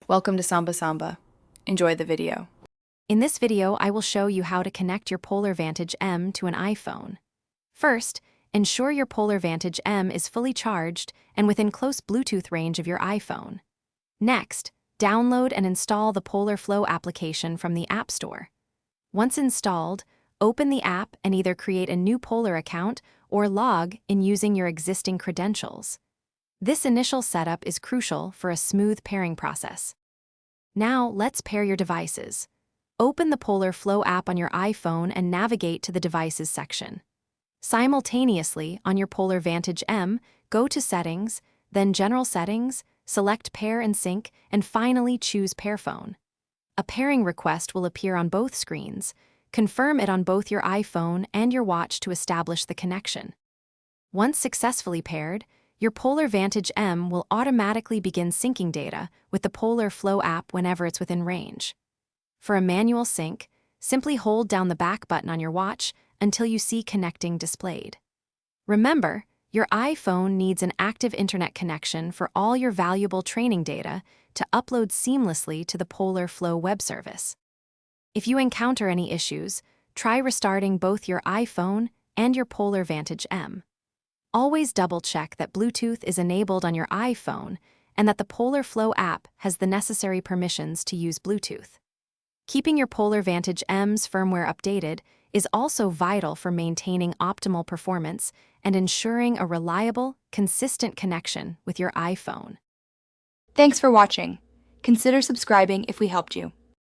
Welcome to Samba Samba. Enjoy the video. In this video, I will show you how to connect your Polar Vantage M to an iPhone. First, ensure your Polar Vantage M is fully charged and within close Bluetooth range of your iPhone. Next, download and install the Polar Flow application from the App Store. Once installed, open the app and either create a new Polar account or log in using your existing credentials. This initial setup is crucial for a smooth pairing process. Now, let's pair your devices. Open the Polar Flow app on your iPhone and navigate to the Devices section. Simultaneously, on your Polar Vantage M, go to Settings, then General Settings, select Pair and Sync, and finally choose Pair Phone. A pairing request will appear on both screens. Confirm it on both your iPhone and your watch to establish the connection. Once successfully paired, your Polar Vantage M will automatically begin syncing data with the Polar Flow app whenever it's within range. For a manual sync, simply hold down the back button on your watch until you see connecting displayed. Remember, your iPhone needs an active internet connection for all your valuable training data to upload seamlessly to the Polar Flow web service. If you encounter any issues, try restarting both your iPhone and your Polar Vantage M. Always double-check that Bluetooth is enabled on your iPhone and that the Polar Flow app has the necessary permissions to use Bluetooth. Keeping your Polar Vantage M's firmware updated is also vital for maintaining optimal performance and ensuring a reliable, consistent connection with your iPhone. Thanks for watching. Consider subscribing if we helped you.